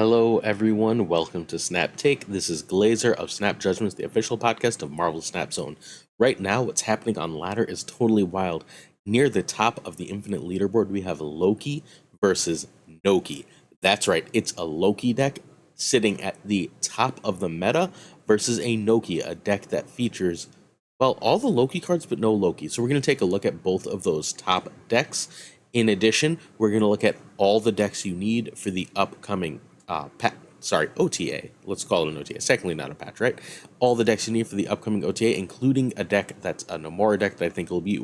Hello, everyone. Welcome to Snap Take. This is Glazer of Snap Judgments, the official podcast of Marvel Snap Zone. Right now, what's happening on ladder is totally wild. Near the top of the infinite leaderboard, we have Loki versus Noki. That's right, it's a Loki deck sitting at the top of the meta versus a Noki, a deck that features, well, all the Loki cards, but no Loki. So we're going to take a look at both of those top decks. In addition, we're going to look at all the decks you need for the upcoming OTA. Let's call it an OTA. Secondly, not a patch, right? All the decks you need for the upcoming OTA, including a deck that's a Namora deck that I think will be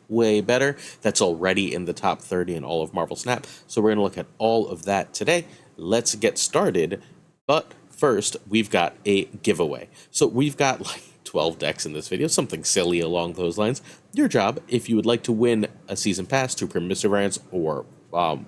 way better. That's already in the top 30 in all of Marvel Snap. So we're going to look at all of that today. Let's get started. But first, we've got a giveaway. So we've got like 12 decks in this video, something silly along those lines. Your job, if you would like to win a season pass, 2 Mystery Variants, or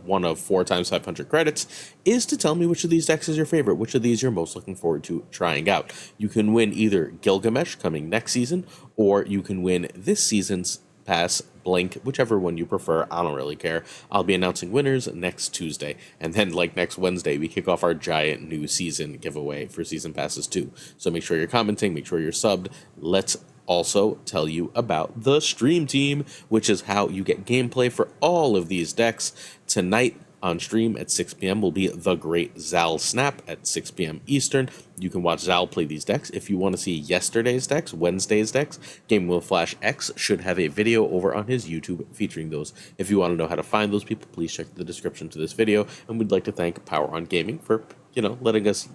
one of 4 times 500 credits, is to tell me which of these decks is your favorite, which of these you're most looking forward to trying out. You can win either Gilgamesh coming next season, or you can win this season's pass, Blink, whichever one you prefer. I don't really care. I'll be announcing winners next Tuesday, and then like next Wednesday we kick off our giant new season giveaway for season passes too. So make sure you're commenting, make sure you're subbed. Let's also tell you about the stream team, which is how you get gameplay for all of these decks. Tonight on stream at 6 p.m. will be the great ZalSnap at 6 p.m. Eastern. You can watch Zal play these decks. If you want to see yesterday's decks, Wednesday's decks, GamingwithFlashX should have a video over on his YouTube featuring those. If you want to know how to find those people, please check the description to this video. And we'd like to thank Power on Gaming for, letting us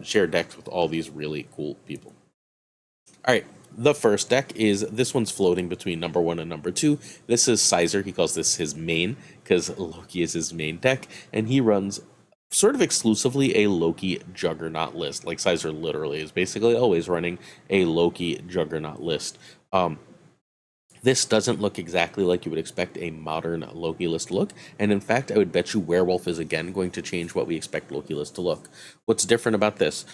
share decks with all these really cool people. All right. The first deck is, this one's floating between number 1 and number 2. This is Sizer. He calls this his main because Loki is his main deck, and he runs sort of exclusively a Loki Juggernaut list. Like Sizer literally is basically always running a Loki Juggernaut list. This doesn't look exactly like you would expect a modern Loki list to look, and in fact, I would bet you Werewolf is again going to change what we expect Loki list to look. What's different about this?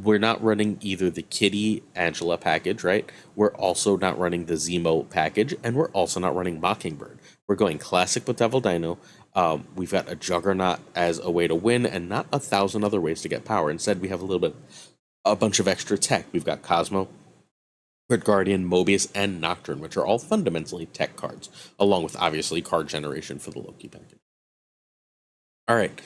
We're not running either the Kitty Angela package, right? We're also not running the Zemo package, and we're also not running Mockingbird. We're going classic with Devil Dino. We've got a Juggernaut as a way to win, and not 1,000 other ways to get power. Instead, we have a bunch of extra tech. We've got Cosmo, Red Guardian, Mobius, and Nocturne, which are all fundamentally tech cards, along with, obviously, card generation for the Loki package. All right,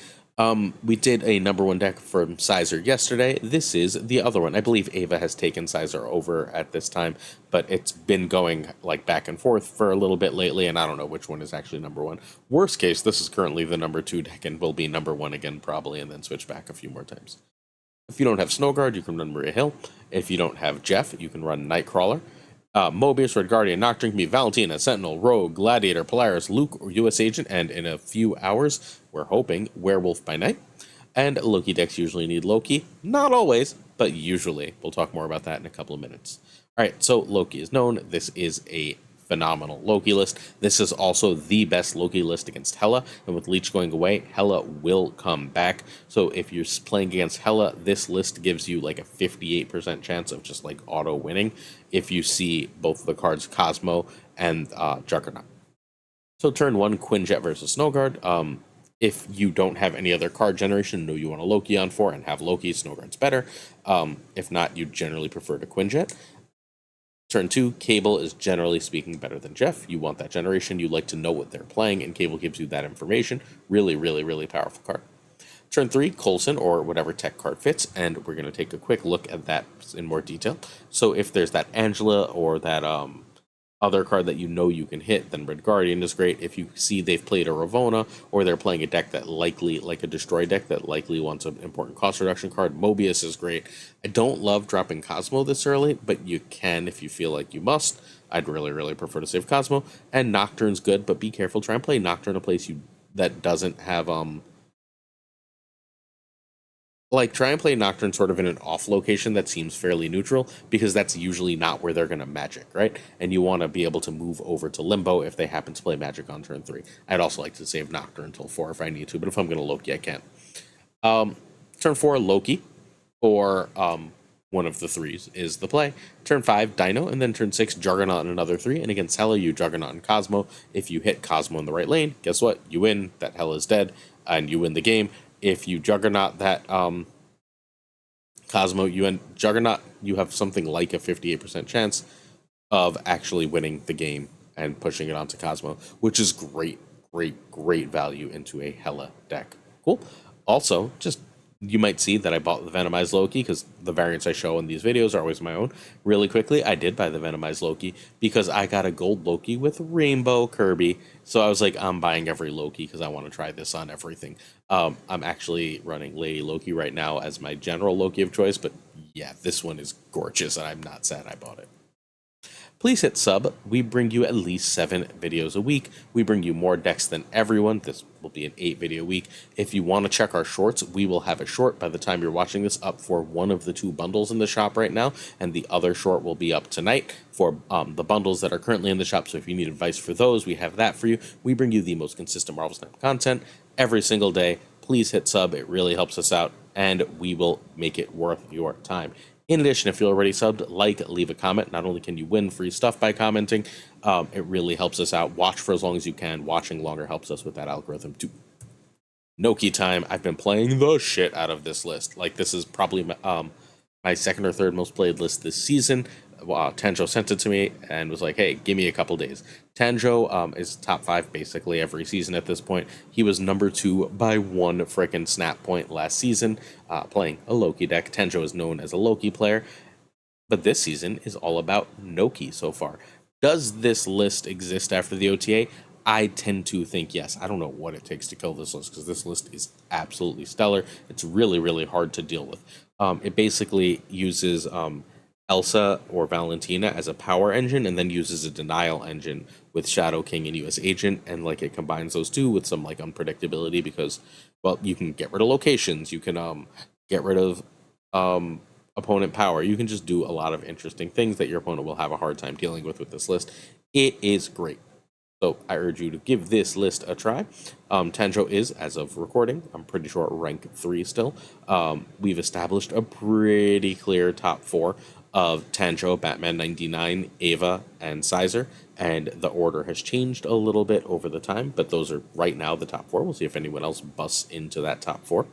we did a number 1 deck from Sizer yesterday. This is the other one. I believe Ava has taken Sizer over at this time, but it's been going like back and forth for a little bit lately, and I don't know which one is actually number 1. Worst case, this is currently the number 2 deck and will be number 1 again probably, and then switch back a few more times. If you don't have Snowguard, you can run Maria Hill. If you don't have Jeff, you can run Nightcrawler. Mobius, Red Guardian, Nocturne can be Valentina, Sentinel, Rogue, Gladiator, Polaris, Luke, or U.S. Agent, and in a few hours, we're hoping, Werewolf by night. And Loki decks usually need Loki. Not always, but usually. We'll talk more about that in a couple of minutes. All right, so Loki is known. This is a phenomenal Loki list. This is also the best Loki list against Hela, and with Leech going away, Hela will come back. So if you're playing against Hela, this list gives you like a 58% chance of just like auto winning if you see both the cards Cosmo and Juggernaut. So turn 1, Quinjet versus Snowguard. If you don't have any other card generation, know you want a Loki on 4 and have Loki, Snowguard's better. If not, you generally prefer to Quinjet. Turn 2, Cable is generally speaking better than Jeff. You want that generation. You like to know what they're playing, and Cable gives you that information. Really, really, really powerful card. Turn 3, Coulson, or whatever tech card fits, and we're going to take a quick look at that in more detail. So if there's that Angela or that other card that you know you can hit, then Red Guardian is great. If you see they've played a Ravonna, or they're playing a deck that likely, like a Destroy deck, that likely wants an important cost reduction card, Mobius is great. I don't love dropping Cosmo this early, but you can if you feel like you must. I'd really, really prefer to save Cosmo. And Nocturne's good, but be careful. Try and play Nocturne in a place that doesn't have try and play Nocturne sort of in an off location that seems fairly neutral, because that's usually not where they're going to magic, right? And you want to be able to move over to Limbo if they happen to play magic on turn 3. I'd also like to save Nocturne until 4 if I need to, but if I'm going to Loki, I can't. Turn 4, Loki, or one of the 3s is the play. Turn 5, Dino, and then turn 6, Juggernaut and another 3. And against Hela, you Juggernaut and Cosmo. If you hit Cosmo in the right lane, guess what? You win. That Hela's dead, and you win the game. if you Juggernaut that Cosmo, Juggernaut, you have something like a 58% chance of actually winning the game and pushing it onto Cosmo, which is great, great value into a Hela deck. Cool. Also, just you might see that I bought the Venomized Loki because the variants I show in these videos are always my own. Really quickly, I did buy the Venomized Loki because I got a gold Loki with Rainbow Kirby. So I was like, I'm buying every Loki because I want to try this on everything. I'm actually running Lady Loki right now as my general Loki of choice, but yeah, this one is gorgeous and I'm not sad I bought it. Please hit sub. We bring you at least 7 videos a week. We bring you more decks than everyone. This will be an 8 video week. If you want to check our shorts, we will have a short by the time you're watching this up for one of the 2 bundles in the shop right now, and the other short will be up tonight for the bundles that are currently in the shop. So if you need advice for those, we have that for you. We bring you the most consistent Marvel Snap content every single day. Please hit sub. It really helps us out, and we will make it worth your time. In addition, if you're already subbed, leave a comment. Not only can you win free stuff by commenting, it really helps us out. Watch for as long as you can. Watching longer helps us with that algorithm too. Noki time. I've been playing the shit out of this list. Like, this is probably my second or third most played list this season. Tanjo sent it to me and was like, hey, give me a couple days. Tanjo is top 5 basically every season at this point. He was number 2 by 1 frickin' snap point last season, playing a Loki deck. Tanjo is known as a Loki player, but this season is all about Noki so far. Does this list exist after the OTA? I tend to think yes. I don't know what it takes to kill this list because this list is absolutely stellar. It's really, really hard to deal with. It basically uses Elsa or Valentina as a power engine and then uses a denial engine with Shadow King and US Agent, and like it combines those two with some like unpredictability because, well, you can get rid of locations, you can get rid of opponent power, you can just do a lot of interesting things that your opponent will have a hard time dealing with this list. It is great. So I urge you to give this list a try. Tanjo is, as of recording, I'm pretty sure rank 3 still. We've established a pretty clear top 4 of Tanjo, Batman 99, Ava, and Sizer, and the order has changed a little bit over the time, but those are right now the top 4. We'll see if anyone else busts into that top 4.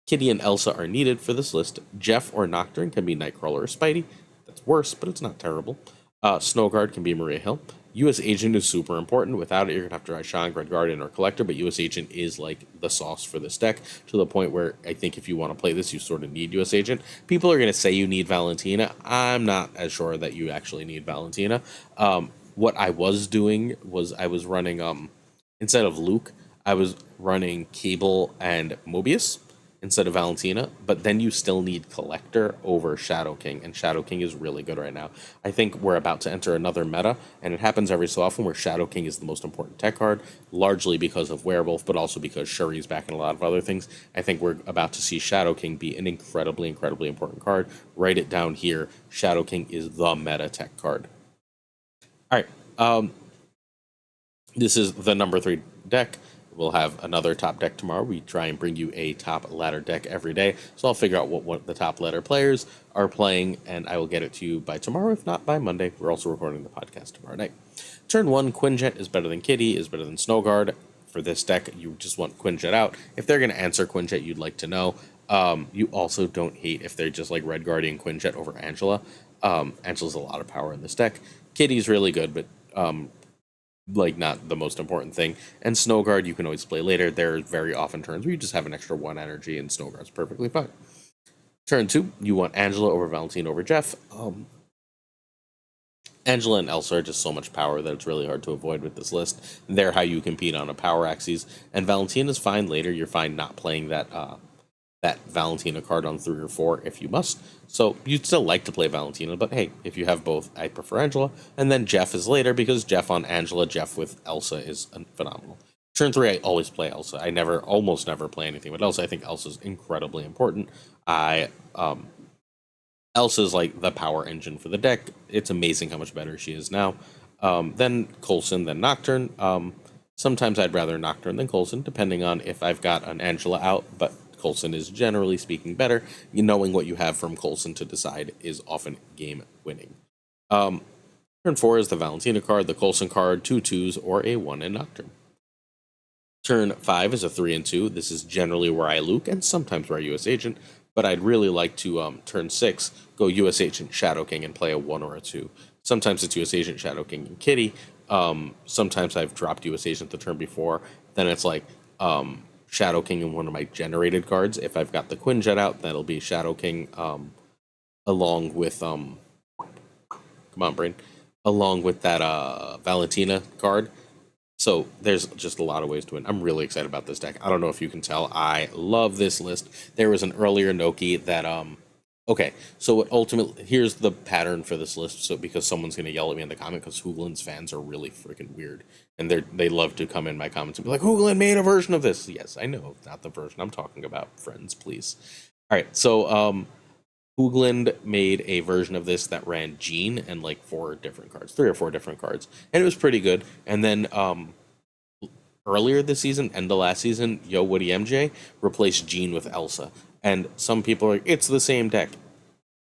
Kitty and Elsa are needed for this list. Jeff or Nocturne can be Nightcrawler or Spidey. That's worse, but it's not terrible. Snowguard can be Maria Hill. US Agent is super important. Without it, you're going to have to try Shang, Red Guardian, or Collector, but US Agent is like the sauce for this deck to the point where I think if you want to play this, you sort of need US Agent. People are going to say you need Valentina. I'm not as sure that you actually need Valentina. What I was doing was I was running, instead of Luke, I was running Cable and Mobius instead of Valentina, but then you still need Collector over Shadow King, and Shadow King is really good right now. I think we're about to enter another meta, and it happens every so often where Shadow King is the most important tech card, largely because of Werewolf, but also because Shuri's back and a lot of other things. I think we're about to see Shadow King be an incredibly, incredibly important card. Write it down here. Shadow King is the meta tech card. All right. This is the number 3 deck. We'll have another top deck tomorrow. We try and bring you a top ladder deck every day. So I'll figure out what the top ladder players are playing, and I will get it to you by tomorrow, if not by Monday. We're also recording the podcast tomorrow night. Turn 1, Quinjet is better than Kitty, is better than Snowguard. For this deck, you just want Quinjet out. If they're going to answer Quinjet, you'd like to know. You also don't hate if they're just like Red Guardian Quinjet over Angela. Angela's a lot of power in this deck. Kitty's really good, but like not the most important thing. And Snowguard you can always play later. There are very often turns where you just have an extra 1 energy and Snowguard's perfectly fine. Turn 2, you want Angela over Valentina over Jeff. Angela and Elsa are just so much power that it's really hard to avoid with this list. They're how you compete on a power axis. And Valentina's fine later. You're fine not playing that Valentina card on 3 or 4 if you must. So you'd still like to play Valentina, but hey, if you have both, I prefer Angela. And then Jeff is later because Jeff on Angela, Jeff with Elsa is phenomenal. Turn 3, I always play Elsa. I almost never play anything with Elsa. I think Elsa's incredibly important. Elsa's like the power engine for the deck. It's amazing how much better she is now. Then Coulson, then Nocturne. Sometimes I'd rather Nocturne than Coulson, depending on if I've got an Angela out, but Coulson is generally speaking better. Knowing what you have from Coulson to decide is often game winning. Turn 4 is the Valentina card, the Coulson card, 2 2s, or a 1 in Nocturne. Turn 5 is a 3 and 2. This is generally where I Luke and sometimes where I US Agent, but I'd really like to turn 6 go US Agent Shadow King and play a 1 or a 2. Sometimes it's US Agent Shadow King and Kitty. Sometimes I've dropped US Agent the turn before. Then it's like Shadow King and one of my generated cards. If I've got the Quinjet out, that'll be Shadow King along with come on brain, along with that Valentina card. So there's just a lot of ways to win. I'm really excited about this deck. I don't know if you can tell. I love this list. There was an earlier Noki that okay, so what ultimately here's the pattern for this list. So because someone's gonna yell at me in the comment because Hoogland's fans are really freaking weird. And they love to come in my comments and be like, Hoogland made a version of this. Yes, I know, not the version I'm talking about, friends, please. Alright, so Hoogland made a version of this that ran Jean and like 4 different cards, 3 or 4 different cards, and it was pretty good. And then earlier this season, end of last season, Yo Woody MJ replaced Jean with Elsa, and some people are like, it's the same deck.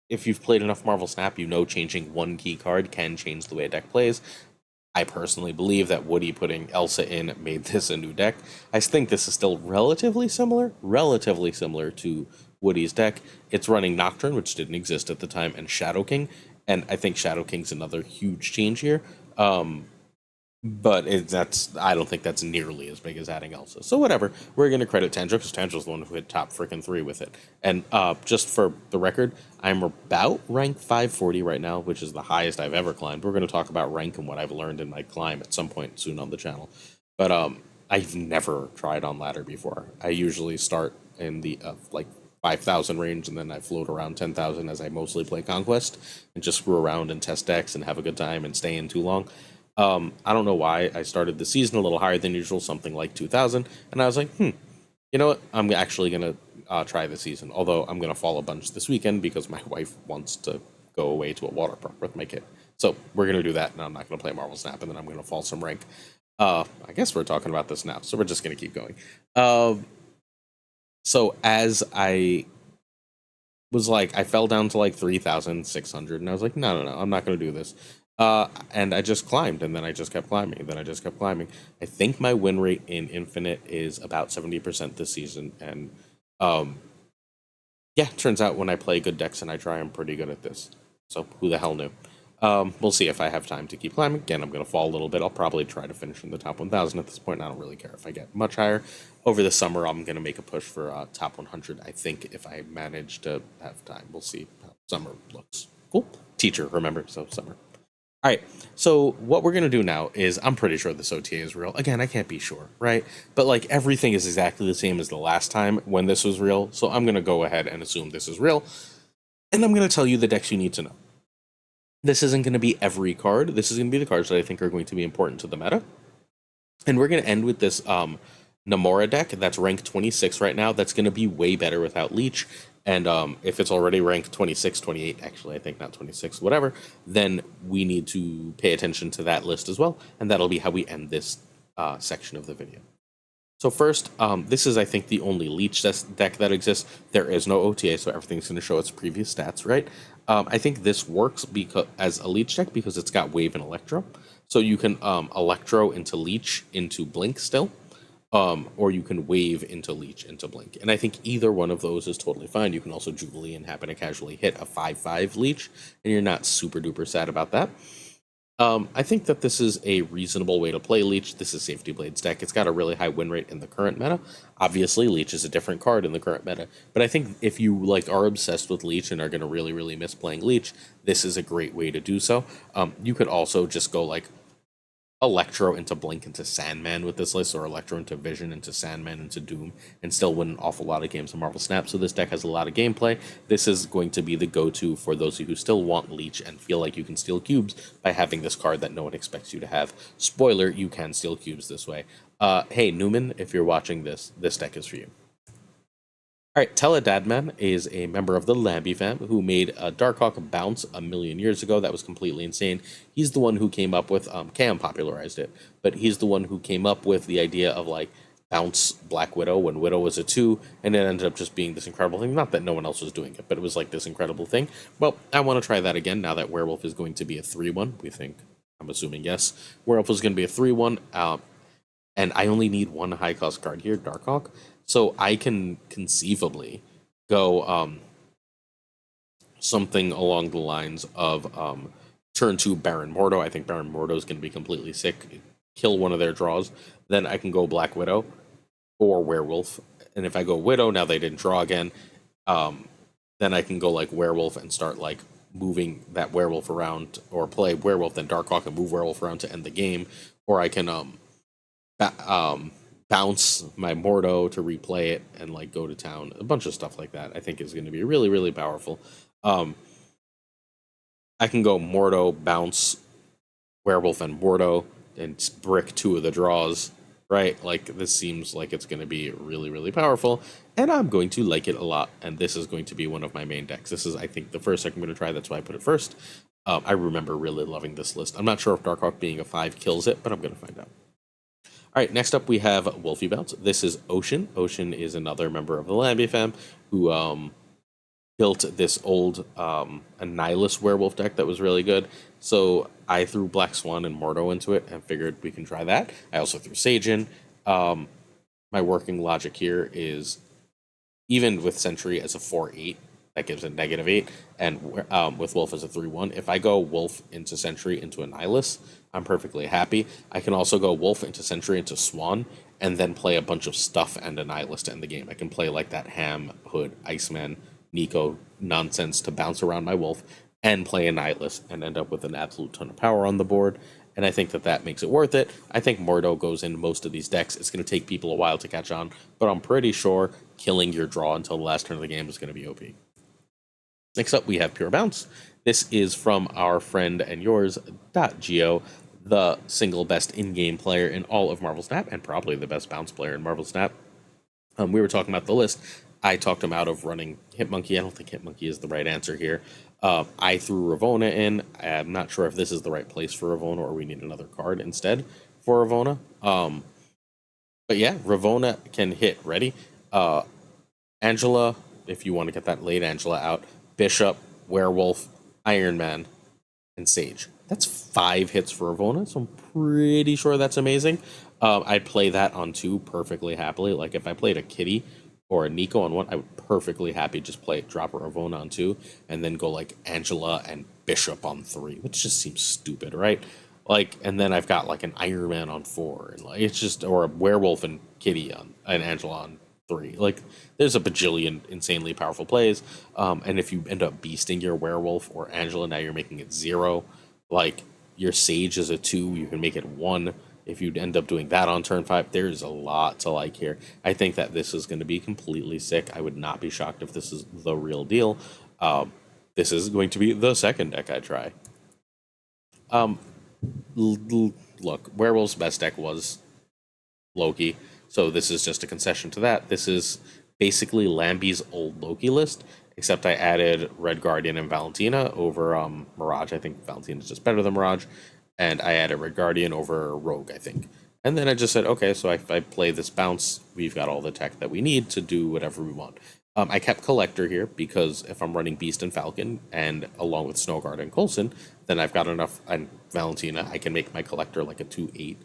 If you've played enough Marvel Snap, you know changing one key card can change the way a deck plays. I personally believe that Woody putting Elsa in made this a new deck. I think this is still relatively similar to Woody's deck. It's running Nocturne, which didn't exist at the time, and Shadow King, and I think Shadow King's another huge change here. But I don't think that's nearly as big as adding Elsa. So whatever, we're going to credit Tandra because Tandra's the one who hit top freaking 3 with it. And just for the record, I'm about rank 540 right now, which is the highest I've ever climbed. We're going to talk about rank and what I've learned in my climb at some point soon on the channel. But I've never tried on ladder before. I usually start in the like 5,000 range, and then I float around 10,000 as I mostly play Conquest and just screw around and test decks and have a good time and stay in too long. I don't know why I started the season a little higher than usual, something like 2,000, and I was like, you know what? I'm actually going to try the season, although I'm going to fall a bunch this weekend because my wife wants to go away to a water park with my kid. So we're going to do that, and I'm not going to play Marvel Snap, and then I'm going to fall some rank. I guess we're talking about this now, so we're just going to keep going. So as I was like, I fell down to like 3,600, and I was like, no, I'm not going to do this. And I just climbed, and then I just kept climbing, and then I just kept climbing. I think my win rate in Infinite is about 70% this season, and yeah, turns out when I play good decks and I try, I'm pretty good at this. So who the hell knew? We'll see if I have time to keep climbing. Again, I'm going to fall a little bit. I'll probably try to finish in the top 1,000 at this point. I don't really care if I get much higher. Over the summer, I'm going to make a push for top 100, I think, if I manage to have time. We'll see how summer looks. Cool. Teacher, remember, so summer. All right, so what we're going to do now is, I'm pretty sure this OTA is real. Again, I can't be sure, right? But like everything is exactly the same as the last time when this was real, so I'm going to go ahead and assume this is real. And I'm going to tell you the decks you need to know. This isn't going to be every card. This is going to be the cards that I think are going to be important to the meta. And we're going to end with this Namora deck that's ranked 26 right now. That's going to be way better without Leech. And if it's already ranked 26, 28, actually, I think not 26, whatever, then we need to pay attention to that list as well. And that'll be how we end this section of the video. So first, this is, I think, the only Leech deck that exists. There is no OTA, so everything's going to show its previous stats, right? I think this works because as a Leech deck because it's got Wave and Electro. So you can Electro into Leech into Blink still. Or you can Wave into Leech into Blink. And I think either one of those is totally fine. You can also Jubilee and happen to casually hit a 5/5 Leech, and you're not super duper sad about that. I think that this is a reasonable way to play Leech. This is Safety Blade's deck. It's got a really high win rate in the current meta. Obviously, Leech is a different card in the current meta. But I think if you like are obsessed with Leech and are going to really, really miss playing Leech, this is a great way to do so. You could also just go like Electro into Blink into Sandman with this list, or Electro into Vision into Sandman into Doom, and still win an awful lot of games in Marvel Snap. So this deck has a lot of gameplay. This is going to be the go-to for those of you who still want Leech and feel like you can steal cubes by having this card that no one expects you to have. Spoiler, you can steal cubes this way. Hey, Newman, if you're watching this deck is for you. All right, Teledadman is a member of the Lambie fam who made a Darkhawk bounce a million years ago. That was completely insane. He's the one who came up with, Cam popularized it, but he's the one who came up with the idea of like bounce Black Widow when Widow was a 2, and it ended up just being this incredible thing. Not that no one else was doing it, but it was like this incredible thing. Well, I want to try that again now that Werewolf is going to be a 3/1. We think, I'm assuming yes. Werewolf is going to be a 3/1. and I only need one high cost card here, Darkhawk. So I can conceivably go something along the lines of turn 2 Baron Mordo. I think Baron Mordo is going to be completely sick. Kill one of their draws. Then I can go Black Widow or Werewolf. And if I go Widow, now they didn't draw again. Then I can go like Werewolf and start like moving that Werewolf around, or play Werewolf, then Darkhawk and move Werewolf around to end the game. Or I can bounce my Mordo to replay it and like go to town. A bunch of stuff like that I think is going to be really, really powerful. I can go Mordo, bounce, Werewolf, and Mordo, and brick 2 of the draws, right? Like, this seems like it's going to be really, really powerful, and I'm going to like it a lot, and this is going to be one of my main decks. This is, I think, the first deck I'm going to try, that's why I put it first. I remember really loving this list. I'm not sure if Darkhawk being a 5 kills it, but I'm going to find out. All right, next up we have Wolfie Bounce. This is Ocean. Ocean is another member of the Lambie fam who built this old Annihilus Werewolf deck that was really good. So I threw Black Swan and Mordo into it and figured we can try that. I also threw Sage in. My working logic here is, even with Sentry as a 4/8, that gives a -8, and with Wolf as a 3/1, if I go Wolf into Sentry into Annihilus, I'm perfectly happy. I can also go Wolf into Sentry into Swan, and then play a bunch of stuff and Annihilus to end the game. I can play like that Ham, Hood, Iceman, Nico nonsense to bounce around my Wolf and play Annihilus and end up with an absolute ton of power on the board. And I think that that makes it worth it. I think Mordo goes in most of these decks. It's going to take people a while to catch on, but I'm pretty sure killing your draw until the last turn of the game is going to be OP. Next up, we have Pure Bounce. This is from our friend and yours, .geo, the single best in-game player in all of Marvel Snap, and probably the best bounce player in Marvel Snap. We were talking about the list. I talked him out of running Hitmonkey. I don't think Hitmonkey is the right answer here. I threw Ravonna in. I'm not sure if this is the right place for Ravonna, or we need another card instead for Ravonna. But yeah, Ravonna can hit. Ready? Angela, if you want to get that late Angela out. Bishop, Werewolf, Iron Man, and Sage. That's 5 hits for Ravonna, so I'm pretty sure that's amazing. I'd play that on 2 perfectly happily. Like, if I played a Kitty or a Nico on 1, I would perfectly happy just drop a Ravonna on 2, and then go like Angela and Bishop on 3, which just seems stupid, right? Like, and then I've got like an Iron Man on 4, and like, it's just, or a Werewolf and Kitty on, and Angela on 3. Like, there's a bajillion insanely powerful plays, and if you end up beasting your Werewolf or Angela, now you're making it 0. Like, your Sage is a 2, you can make it 1. If you end up doing that on turn 5, there's a lot to like here. I think that this is going to be completely sick. I would not be shocked if this is the real deal. This is going to be the second deck I try. Look, Werewolf's best deck was Loki, so this is just a concession to that. This is basically Lambie's old Loki list, except I added Red Guardian and Valentina over Mirage. I think Valentina is just better than Mirage. And I added Red Guardian over Rogue, I think. And then I just said, okay, so if I play this bounce, we've got all the tech that we need to do whatever we want. I kept Collector here because if I'm running Beast and Falcon, and along with Snowguard and Coulson, then I've got enough, and Valentina, I can make my Collector like a 2/8.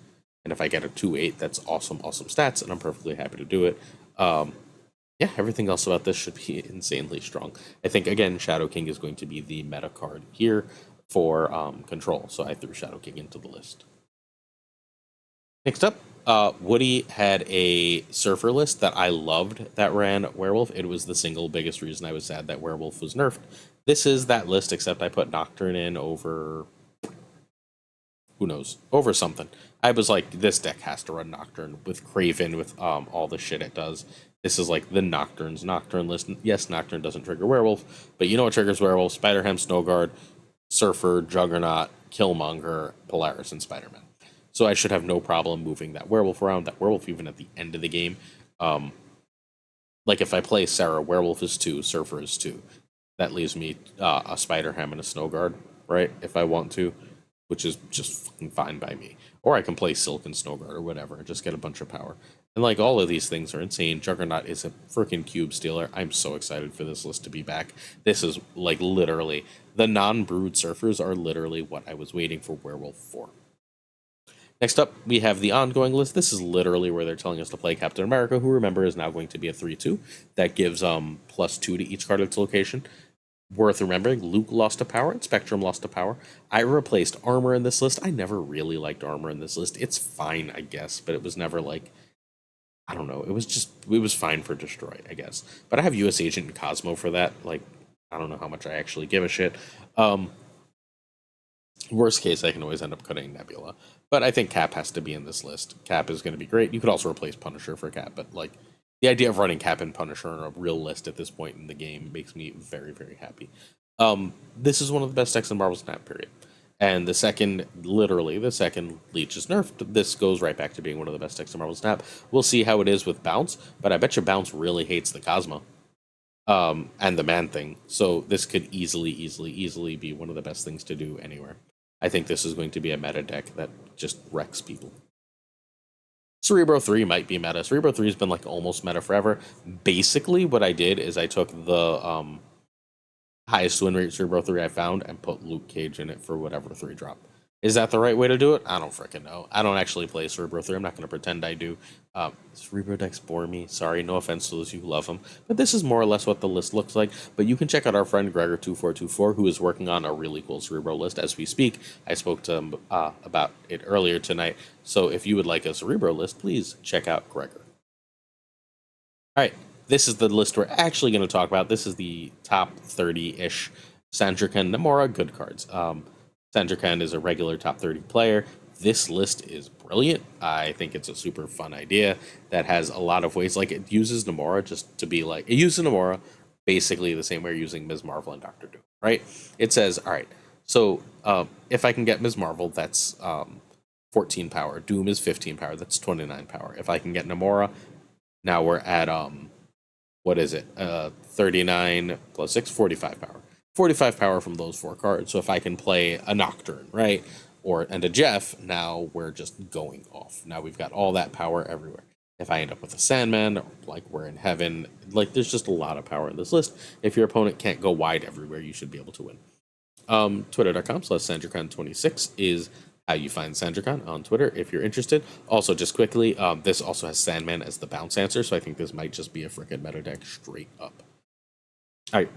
And if I get a 2/8, that's awesome, awesome stats, and I'm perfectly happy to do it. Yeah, everything else about this should be insanely strong. I think, again, Shadow King is going to be the meta card here for control, so I threw Shadow King into the list. Next up, Woody had a Surfer list that I loved that ran Werewolf. It was the single biggest reason I was sad that Werewolf was nerfed. This is that list, except I put Nocturne in over, who knows, over something. I was like, this deck has to run Nocturne with Craven, with all the shit it does. This is like the Nocturne's Nocturne list. Yes, Nocturne doesn't trigger Werewolf, but you know what triggers Werewolf? Spider-Ham, Snowguard, Surfer, Juggernaut, Killmonger, Polaris, and Spider-Man. So I should have no problem moving that Werewolf around. That Werewolf even at the end of the game. Like if I play Sarah, Werewolf is 2, Surfer is 2. That leaves me a Spider-Ham and a Snowguard, right? If I want to, which is just fucking fine by me. Or I can play Silk and Snowguard or whatever and just get a bunch of power. And like all of these things are insane. Juggernaut is a freaking cube stealer. I'm so excited for this list to be back. This is like literally, the non-brood Surfers are literally what I was waiting for Werewolf for. Next up, we have the ongoing list. This is literally where they're telling us to play Captain America, who, remember, is now going to be a 3/2. That gives +2 to each card of its location. Worth remembering, Luke lost a power and Spectrum lost a power. I replaced armor in this list. I never really liked armor in this list. It's fine, I guess, but it was never like, I don't know. It was fine for destroy, I guess. But I have US Agent and Cosmo for that. Like, I don't know how much I actually give a shit. Worst case, I can always end up cutting Nebula. But I think Cap has to be in this list. Cap is going to be great. You could also replace Punisher for Cap, but like the idea of running Cap and Punisher on a real list at this point in the game makes me very, very happy. This is one of the best decks in Marvel Snap, period. And literally the second Leech is nerfed, this goes right back to being one of the best decks in Marvel Snap. We'll see how it is with Bounce, but I bet you Bounce really hates the Cosmo. And the Man-Thing. So this could easily be one of the best things to do anywhere. I think this is going to be a meta deck that just wrecks people. Cerebro 3 might be meta. Cerebro 3 has been like almost meta forever. Basically, what I did is I took the highest win rate Cerebro 3 I found and put Luke Cage in it for whatever 3 drop. Is that the right way to do it? I don't freaking know. I don't actually play Cerebro 3. I'm not going to pretend I do. Cerebro decks bore me. Sorry, no offense to those who love them. But this is more or less what the list looks like. But you can check out our friend Gregor2424, who is working on a really cool Cerebro list as we speak. I spoke to him about it earlier tonight. So if you would like a Cerebro list, please check out Gregor. All right, this is the list we're actually going to talk about. This is the top 30-ish Sandrican Namora good cards. Sandrican is a regular top 30 player. This list is brilliant. I think it's a super fun idea that has a lot of ways. Like, it uses Namora just to be like, it uses Namora basically the same way you're using Ms. Marvel and Doctor Doom, right? It says, all right, so if I can get Ms. Marvel, that's 14 power. Doom is 15 power. That's 29 power. If I can get Namora, now we're at, what is it? 39 plus 6, 45 power. 45 power from those 4 cards. So if I can play a Nocturne, right? And a Jeff, now we're just going off. Now we've got all that power everywhere. If I end up with a Sandman, like we're in heaven, like there's just a lot of power in this list. If your opponent can't go wide everywhere, you should be able to win. Twitter.com/SandriCon26 is how you find Sandrican on Twitter if you're interested. Also, just quickly, this also has Sandman as the bounce answer, so I think this might just be a freaking meta deck straight up. All right.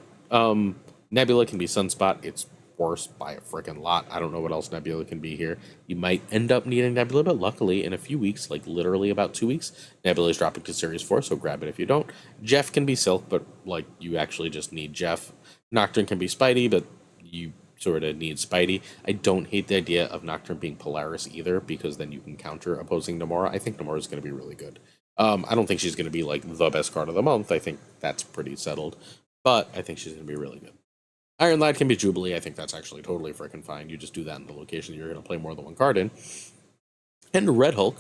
Nebula can be Sunspot. It's worse by a freaking lot. I don't know what else Nebula can be here. You might end up needing Nebula, but luckily in a few weeks, like literally about 2 weeks, Nebula is dropping to Series 4, so grab it if you don't. Jeff can be Silk, but like you actually just need Jeff. Nocturne can be Spidey, but you sort of need Spidey. I don't hate the idea of Nocturne being Polaris either, because then you can counter opposing Namora. I think Namora is going to be really good. I don't think she's going to be like the best card of the month. I think that's pretty settled, but I think she's going to be really good. Iron Lad can be Jubilee. I think that's actually totally freaking fine. You just do that in the location you're going to play more than one card in. And Red Hulk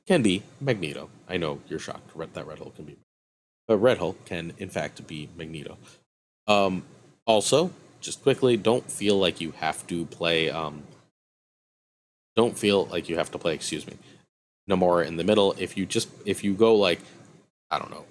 can be Magneto. I know you're shocked that Red Hulk can be, but Red Hulk can in fact be Magneto. Also, just quickly, don't feel like you have to play. Excuse me, Namora in the middle. If you go like, I don't know,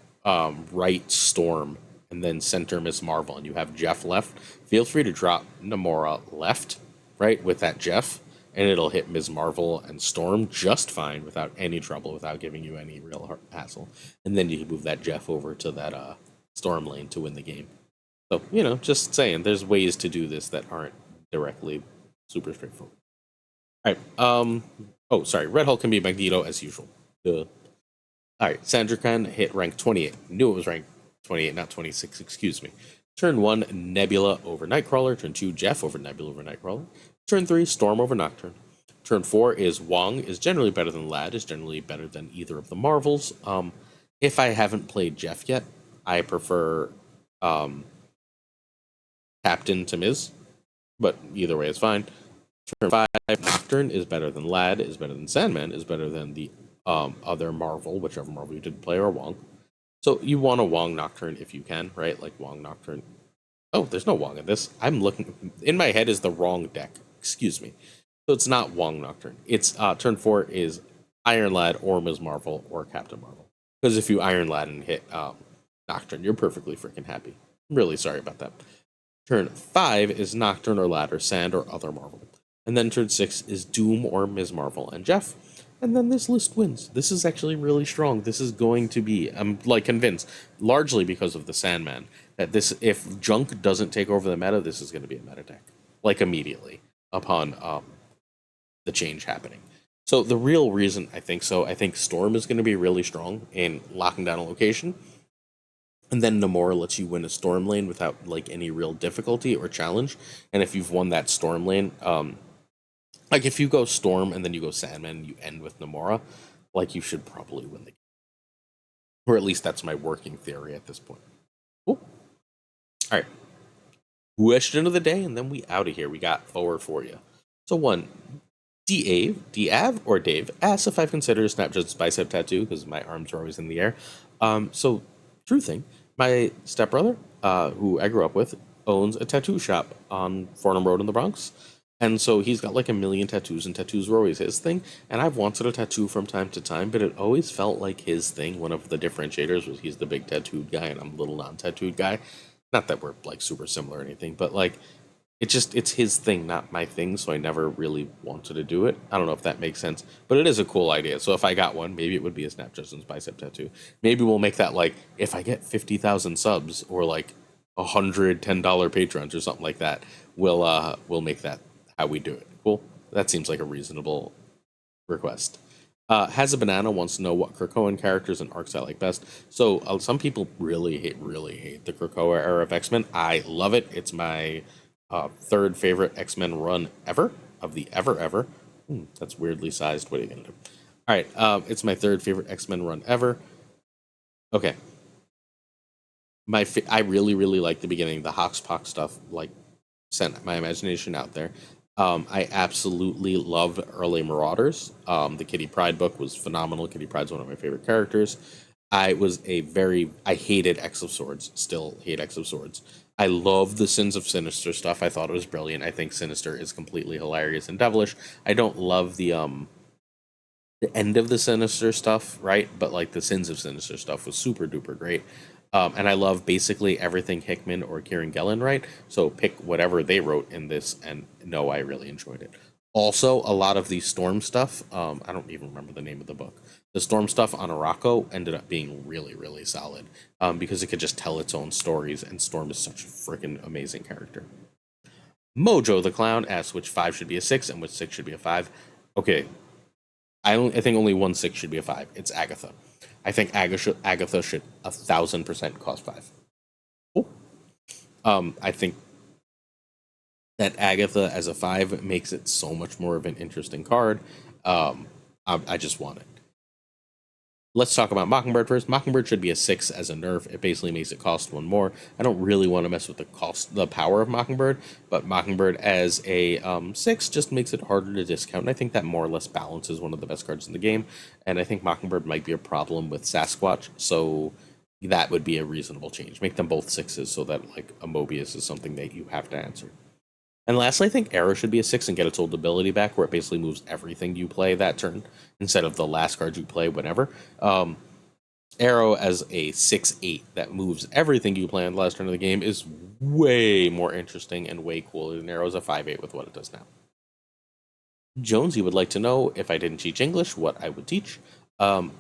right Storm and then center Miss Marvel, and you have Jeff left, feel free to drop Namora left, right, with that Jeff, and it'll hit Ms. Marvel and Storm just fine without any trouble, without giving you any real hassle. And then you can move that Jeff over to that Storm lane to win the game. So, just saying, there's ways to do this that aren't directly super straightforward. All right, Red Hulk can be Magneto as usual. All right, Sandrican hit rank 28. Knew it was rank 28, not 26, excuse me. Turn 1, Nebula over Nightcrawler. Turn 2, Jeff over Nebula over Nightcrawler. Turn 3, Storm over Nocturne. Turn 4 is Wong, is generally better than Lad, is generally better than either of the Marvels. If I haven't played Jeff yet, I prefer Captain to Miz, but either way is fine. Turn 5, Nocturne is better than Lad, is better than Sandman, is better than the other Marvel, whichever Marvel you did play, or Wong. So you want a Wong Nocturne if you can, right? Like Wong Nocturne. Oh, there's no Wong in this. I'm looking. In my head is the wrong deck. Excuse me. So it's not Wong Nocturne. It's turn 4 is Iron Lad or Ms. Marvel or Captain Marvel. Because if you Iron Lad and hit Nocturne, you're perfectly freaking happy. I'm really sorry about that. Turn 5 is Nocturne or Lad or Sand or other Marvel. And then turn 6 is Doom or Ms. Marvel and Jeff. and then this list wins. This is actually really strong. This is going to be, I'm like convinced, largely because of the Sandman, that this, if Junk doesn't take over the meta, this is going to be a meta deck, like immediately upon the change happening. So the real reason I think so, I think Storm is going to be really strong in locking down a location, and then Namora lets you win a Storm lane without like any real difficulty or challenge. And if you've won that Storm lane, like if you go Storm and then you go Sandman and you end with Namora, like you should probably win the game. Or at least that's my working theory at this point. Cool. All right. Question of the day, and then we out of here. We got 4 for you. So one, Dav or Dave asks if I've considered a Snapjudge's bicep tattoo because my arms are always in the air. So true thing. My stepbrother, who I grew up with, owns a tattoo shop on Fordham Road in the Bronx. And so he's got like a million tattoos, and tattoos were always his thing. And I've wanted a tattoo from time to time, but it always felt like his thing. One of the differentiators was he's the big tattooed guy, and I'm a little non-tattooed guy. Not that we're like super similar or anything, but like it's his thing, not my thing. So I never really wanted to do it. I don't know if that makes sense, but it is a cool idea. So if I got one, maybe it would be a Snap Justin's bicep tattoo. Maybe we'll make that like if I get 50,000 subs or like $110 patrons or something like that. We'll make that how we do it. Cool. That seems like a reasonable request. Has a Banana wants to know what Krakoan characters and arcs I like best. So some people really hate the Krakoa era of X-Men. I love it. It's my third favorite X-Men run ever, of the ever. That's weirdly sized. What are you gonna do? All right, it's my third favorite X-Men run ever. Okay. I really like the beginning, the Hoxpox stuff, like sent my imagination out there. I absolutely love early Marauders. The Kitty Pryde book was phenomenal. Kitty Pryde's one of my favorite characters. I hated X of Swords, still hate X of Swords. I love the Sins of Sinister stuff. I thought it was brilliant. I think Sinister is completely hilarious and devilish. I don't love the end of the Sinister stuff, right? But like the Sins of Sinister stuff was super duper great. And I love basically everything Hickman or Kieran Gillen write. So pick whatever they wrote in this, and no, I really enjoyed it. Also, a lot of the Storm stuff, I don't even remember the name of the book. The Storm stuff on Araco ended up being really solid because it could just tell its own stories, and Storm is such a freaking amazing character. Mojo the Clown asks which 5 should be a 6 and which 6 should be a 5. Okay, I think only one 6 should be a 5. It's Agatha. I think Agatha should 1,000% cost 5. Cool. I think that Agatha as a 5 makes it so much more of an interesting card. I just want it. Let's talk about Mockingbird first. Mockingbird should be a 6 as a nerf. It basically makes it cost 1 more. I don't really want to mess with the power of Mockingbird, but Mockingbird as a 6 just makes it harder to discount. And I think that more or less balances one of the best cards in the game. And I think Mockingbird might be a problem with Sasquatch, so that would be a reasonable change. Make them both 6s so that like a Mobius is something that you have to answer. And lastly, I think Arrow should be a 6 and get its old ability back, where it basically moves everything you play that turn instead of the last card you play whenever. Arrow as a 6/8 that moves everything you play on the last turn of the game is way more interesting and way cooler than Arrow as a 5/8 with what it does now. Jonesy would like to know if I didn't teach English, what I would teach.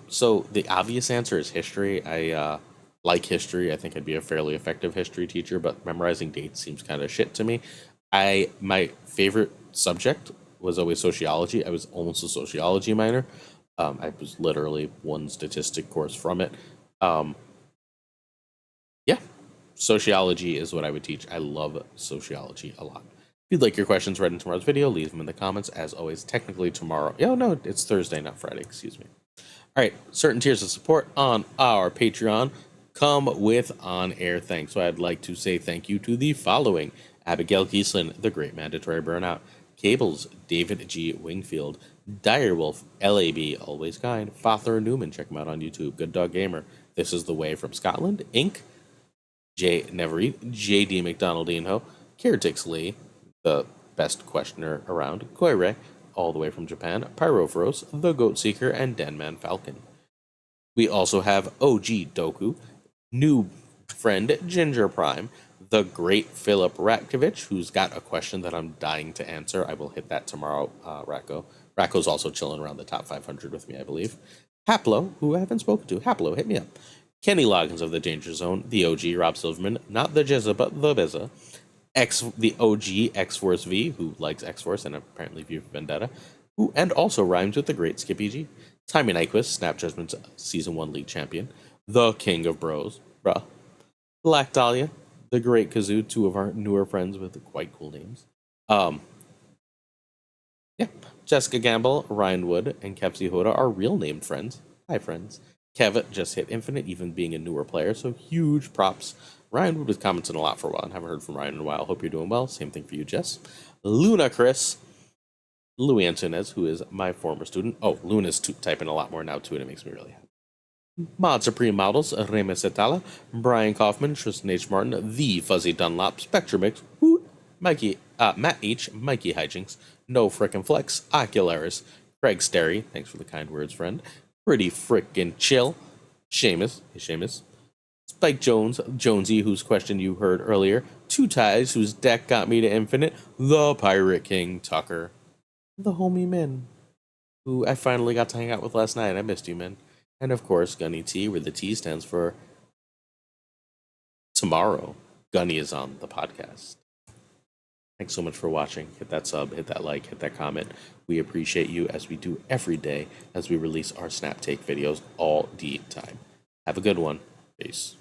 So the obvious answer is history. I like history. I think I'd be a fairly effective history teacher, but memorizing dates seems kind of shit to me. My favorite subject was always sociology. I was almost a sociology minor. I was literally one statistic course from it. Yeah, sociology is what I would teach. I love sociology a lot. If you'd like your questions read in tomorrow's video, leave them in the comments. As always, technically tomorrow. Oh, no, it's Thursday, not Friday. Excuse me. All right, certain tiers of support on our Patreon come with on-air thanks. So I'd like to say thank you to the following: Abigail Giesland, The Great Mandatory Burnout, Cables, David G. Wingfield, Direwolf, LAB, Always Kind, FaThorNewman, check him out on YouTube, Good Dog Gamer, This Is the Way from Scotland, Inc., Jay Nevery, JD McDonald Inho, Kiritix Lee, the best questioner around, Koire, all the way from Japan, Pyrophoros, The Goat Seeker, and Denman Falcon. We also have OG Doku, new friend Ginger Prime, the great Philip Ratkovich, who's got a question that I'm dying to answer. I will hit that tomorrow, Ratko. Racco's also chilling around the top 500 with me, I believe. Haplo, who I haven't spoken to. Haplo, hit me up. Kenny Loggins of the Danger Zone, the OG Rob Silverman, not the Jizza, but the Bizza. The OG X-Force V, who likes X-Force and apparently V for Vendetta, who and also rhymes with the great Skippy G. Timey Nyquist, Snap Judgment's Season 1 League Champion. The King of Bros, bruh. Black Dahlia, the Great Kazoo, two of our newer friends with quite cool names. Yeah, Jessica Gamble, Ryan Wood, and Kevsey Hoda are real named friends. Hi, friends. Kev just hit Infinite, even being a newer player, so huge props. Ryan Wood was commenting a lot for a while, and haven't heard from Ryan in a while. Hope you're doing well. Same thing for you, Jess. Luna Chris, Louis Antunes, who is my former student. Oh, Luna's typing a lot more now, too, and it makes me really happy. Mod Supreme Models, Reme Setala, Brian Kaufman, Tristan H. Martin, The Fuzzy Dunlop, Spectrumix, Mikey, Matt H., Mikey Hijinks, No Frickin' Flex, Ocularis, Craig Sterry, thanks for the kind words, friend, Pretty Frickin' Chill, Seamus, hey Seamus, Spike Jones, Jonesy, whose question you heard earlier, Two Ties, whose deck got me to Infinite, The Pirate King, Tuccrr, the homie Min, who I finally got to hang out with last night. I missed you, Min. And of course, Gunny T, where the T stands for tomorrow. Gunny is on the podcast. Thanks so much for watching. Hit that sub, hit that like, hit that comment. We appreciate you as we do every day as we release our Snap Take videos all the time. Have a good one. Peace.